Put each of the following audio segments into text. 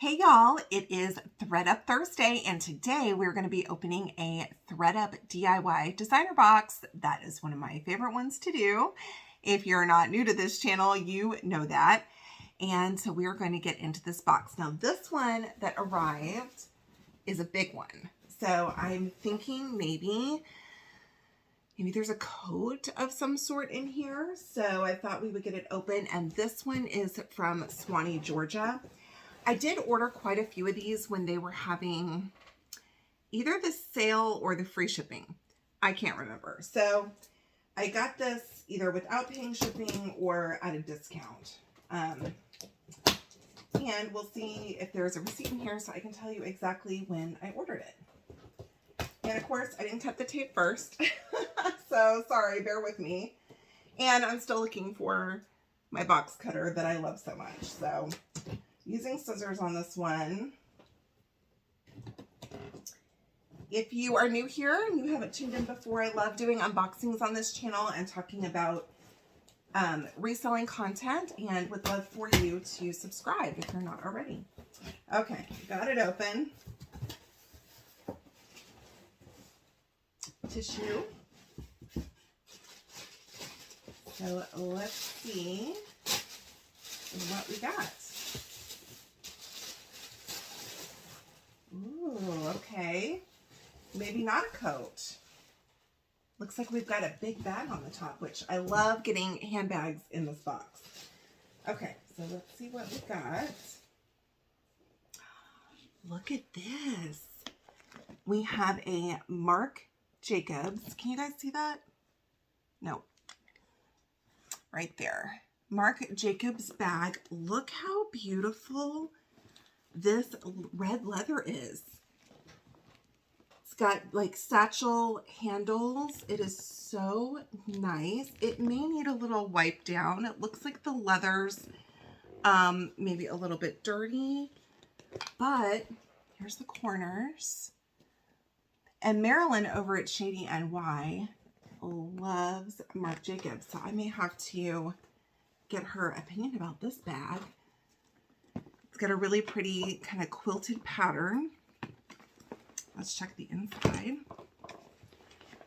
Hey y'all, it is ThredUP Thursday, and today we're going to be opening a ThredUP DIY designer box. That is one of my favorite ones to do. If you're not new to this channel, you know that. And so we're going to get into this box. Now this one that arrived is a big one. So I'm thinking maybe there's a coat of some sort in here. So I thought we would get it open, and this one is from Swanee, Georgia. I did order quite a few of these when they were having either the sale or the free shipping. I can't remember. So I got this either without paying shipping or at a discount. And we'll see if there's a receipt in here so I can tell you exactly when I ordered it. And of course, I didn't cut the tape first. So sorry, bear with me. And I'm still looking for my box cutter that I love so much. So using scissors on this one. If you are new here and you haven't tuned in before, I love doing unboxings on this channel and talking about reselling content, and would love for you to subscribe if you're not already. Okay, got it open. Tissue. So let's see what we got. Ooh, okay. Maybe not a coat. Looks like we've got a big bag on the top, which I love getting handbags in this box. Okay, so let's see what we got. Look at this. We have a Marc Jacobs. Can you guys see that? No. Right there. Marc Jacobs bag. Look how beautiful this red leather is. It's got like satchel handles. It is so nice. It may need a little wipe down. It looks like the leather's maybe a little bit dirty, but here's the corners. And Marilyn over at Shady NY loves Marc Jacobs, so I may have to get her opinion about this bag. It's got a really pretty kind of quilted pattern. Let's check the inside.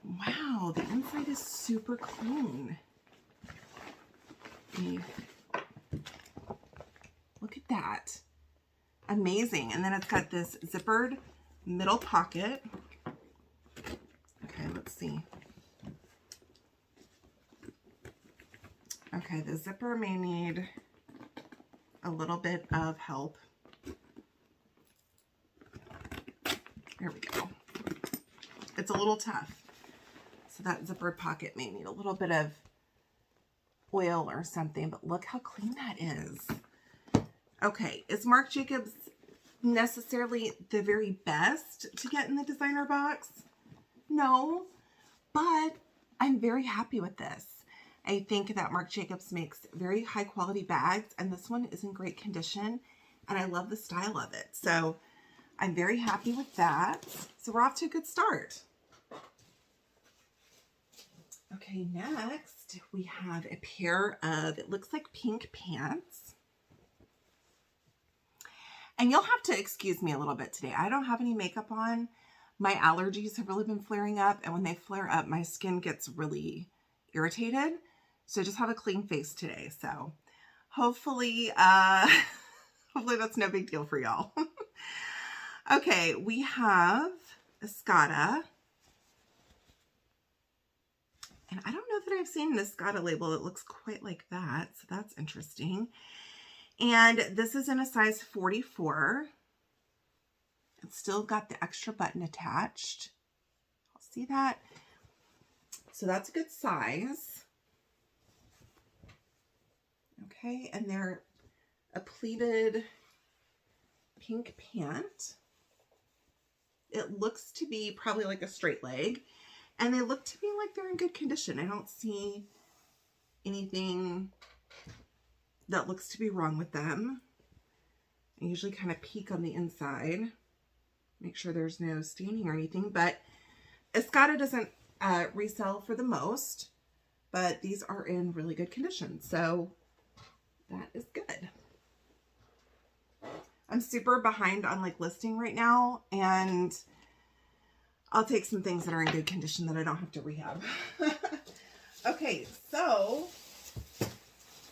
Wow, the inside is super clean. Look at that. Amazing. And then it's got this zippered middle pocket. Okay, let's see. Okay, the zipper may need a little bit of help. There we go. It's a little tough. So that zippered pocket may need a little bit of oil or something, but look how clean that is. Okay, is Marc Jacobs necessarily the very best to get in the designer box? No, but I'm very happy with this. I think that Marc Jacobs makes very high quality bags, and this one is in great condition, and I love the style of it. So I'm very happy with that. So we're off to a good start. Okay, next we have a pair of, it looks like pink pants. And you'll have to excuse me a little bit today. I don't have any makeup on. My allergies have really been flaring up, and when they flare up, my skin gets really irritated. So I just have a clean face today. So hopefully, hopefully that's no big deal for y'all. Okay, we have Escada. And I don't know that I've seen an Escada label that looks quite like that. So that's interesting. And this is in a size 44. It's still got the extra button attached. I'll see that. So that's a good size. Okay, and they're a pleated pink pant. It looks to be probably like a straight leg, and they look to me like they're in good condition. I don't see anything that looks to be wrong with them. I usually kind of peek on the inside, make sure there's no staining or anything, but Escada doesn't resell for the most, but these are in really good condition, so that is good. I'm super behind on like listing right now, and I'll take some things that are in good condition that I don't have to rehab. Okay, so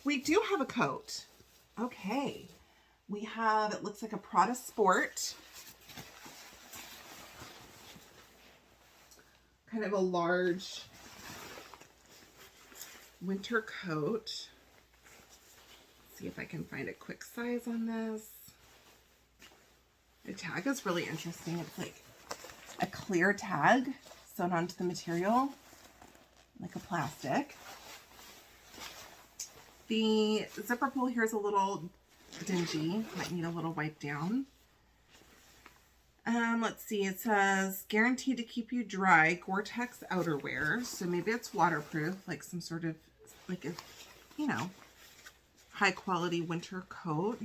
we do have a coat. Okay, we have, it looks like a Prada Sport. Kind of a large winter coat. See if I can find a quick size on this. The tag is really interesting. It's like a clear tag sewn onto the material, like a plastic. The zipper pull here is a little dingy. Might need a little wipe down. Let's see. It says guaranteed to keep you dry, Gore-Tex outerwear. So maybe it's waterproof, like some sort of like a, you know, high quality winter coat.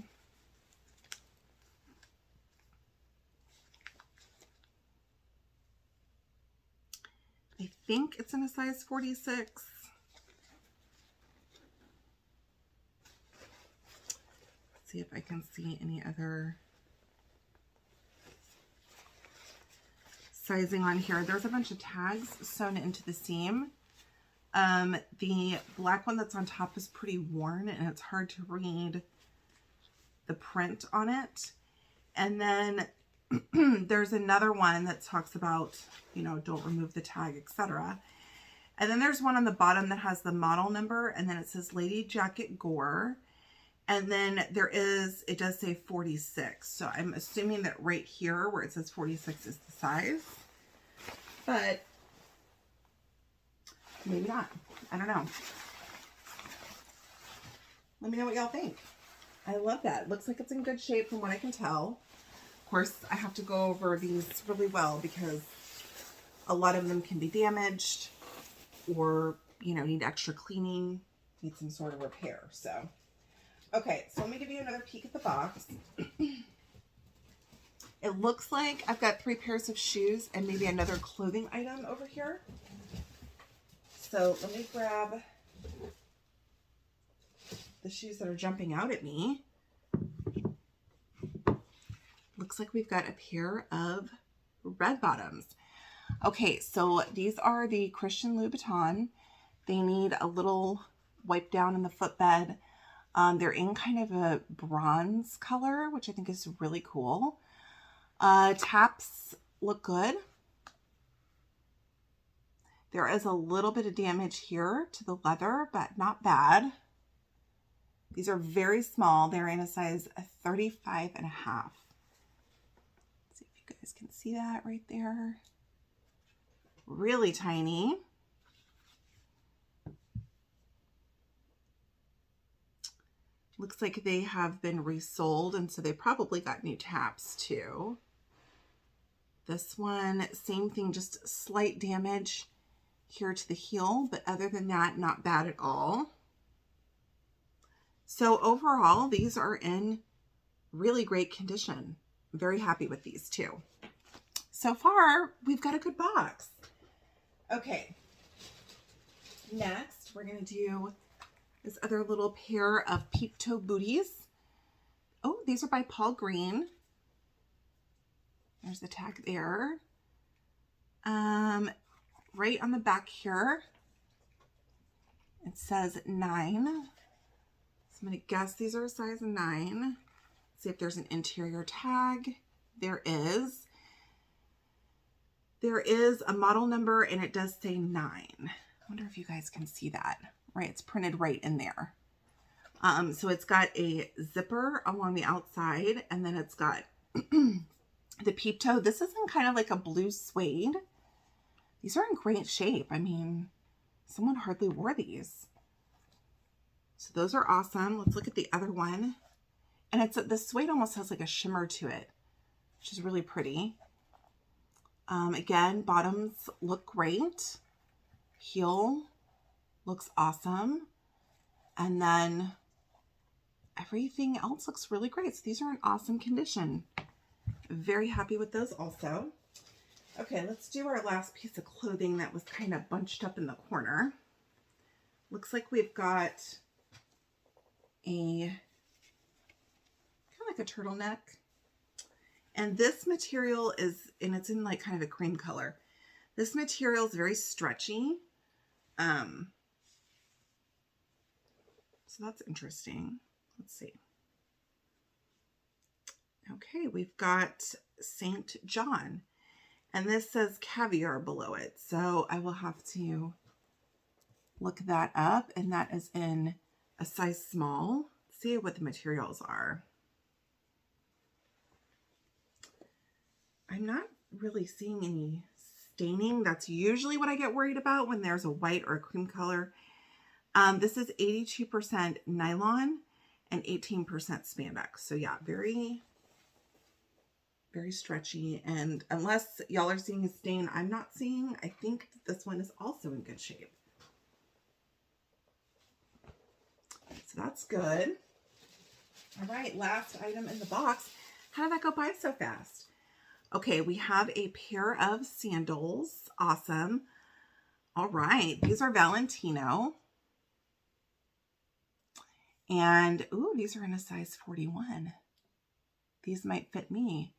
I think it's in a size 46. Let's see if I can see any other sizing on here. There's a bunch of tags sewn into the seam. The black one that's on top is pretty worn and it's hard to read the print on it. And then there's another one that talks about, you know, don't remove the tag, etc. And then there's one on the bottom that has the model number, and then it says Lady Jacket Gore. And then there is, it does say 46. So I'm assuming that right here where it says 46 is the size, but maybe not. I don't know. Let me know what y'all think. I love that. Looks like it's in good shape from what I can tell. Of course, I have to go over these really well because a lot of them can be damaged or, you know, need extra cleaning, need some sort of repair. So, okay, so let me give you another peek at the box. It looks like I've got 3 pairs of shoes and maybe another clothing item over here. So let me grab the shoes that are jumping out at me. Looks like we've got a pair of red bottoms. Okay, so these are the Christian Louboutin. They need a little wipe down in the footbed. They're in kind of a bronze color, which I think is really cool. Taps look good. There is a little bit of damage here to the leather, but not bad. These are very small. They're in a size 35 and a half. Let's see if you guys can see that right there. Really tiny. Looks like they have been resold, and so they probably got new taps too. This one, same thing, just slight damage here to the heel, but other than that, not bad at all. So overall, these are in really great condition. I'm very happy with these too. So far, we've got a good box. Okay, next we're going to do this other little pair of peep toe booties. Oh, these are by Paul Green. There's the tag there. Right on the back here, it says 9. So I'm going to guess these are a size 9. See if there's an interior tag. There is. There is a model number and it does say 9. I wonder if you guys can see that. Right, it's printed right in there. So it's got a zipper along the outside, and then it's got the peep toe. This is in kind of like a blue suede. These are in great shape. I mean, someone hardly wore these. So those are awesome. Let's look at the other one. And it's the suede almost has like a shimmer to it, which is really pretty. Again, bottoms look great. Heel looks awesome. And then everything else looks really great. So these are in awesome condition. Very happy with those also. Okay, let's do our last piece of clothing that was kind of bunched up in the corner. Looks like we've got a kind of like a turtleneck And this material is, and it's in like kind of a cream color. This material is very stretchy. So that's interesting. Let's see. Okay, we've got St. John, and this says caviar below it. So I will have to look that up, and that is in a size small. Let's see what the materials are. I'm not really seeing any staining. That's usually what I get worried about when there's a white or a cream color. This is 82% nylon and 18% spandex. So yeah, very, very stretchy. And unless y'all are seeing a stain I'm not seeing, I think this one is also in good shape. So that's good. All right, last item in the box. How did that go by so fast? Okay, we have a pair of sandals. Awesome. All right, these are Valentino. And, ooh, these are in a size 41. These might fit me.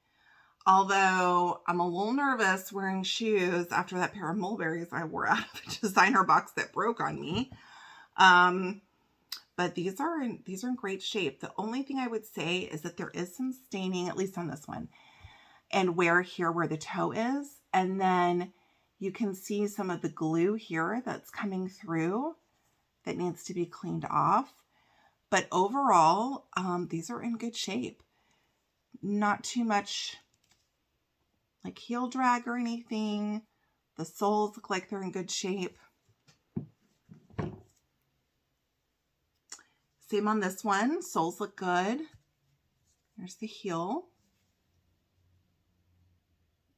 Although I'm a little nervous wearing shoes after that pair of mulberries I wore out of the designer box that broke on me. But these are in great shape. The only thing I would say is that there is some staining, at least on this one, and where the toe is. And then you can see some of the glue here that's coming through that needs to be cleaned off. But overall, these are in good shape. Not too much like heel drag or anything. The soles look like they're in good shape. Same on this one. Soles look good. There's the heel.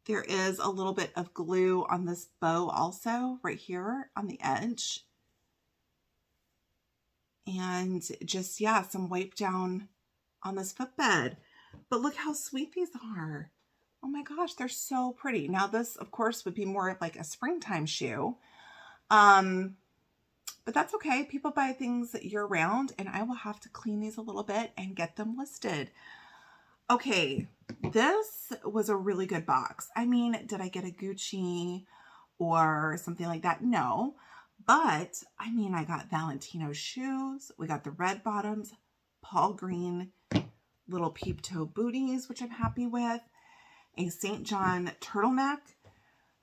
There is a little bit of glue on this bow also, right here on the edge. And just, yeah, some wipe down on this footbed. But look how sweet these are. Oh my gosh, they're so pretty. Now this, of course, would be more like a springtime shoe. But that's okay. People buy things year round, and I will have to clean these a little bit and get them listed. Okay, this was a really good box. I mean, did I get a Gucci or something like that? No. But, I mean, I got Valentino shoes. We got the red bottoms, Paul Green, little peep toe booties, which I'm happy with. A St. John turtleneck.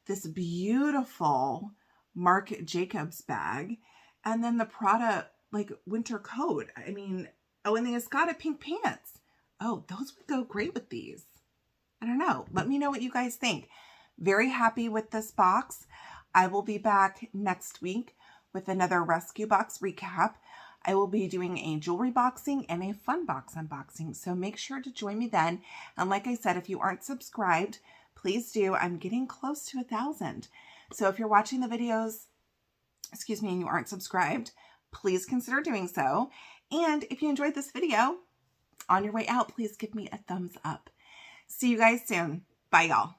This beautiful Marc Jacobs bag. And then the Prada, like, winter coat. I mean, oh, and the Escada pink pants. Oh, those would go great with these. I don't know. Let me know what you guys think. Very happy with this box. I will be back next week with another rescue box recap. I will be doing a jewelry boxing and a fun box unboxing. So make sure to join me then. And like I said, if you aren't subscribed, please do. I'm getting close to 1,000. So if you're watching the videos, and you aren't subscribed, please consider doing so. And if you enjoyed this video, on your way out, please give me a thumbs up. See you guys soon. Bye, y'all.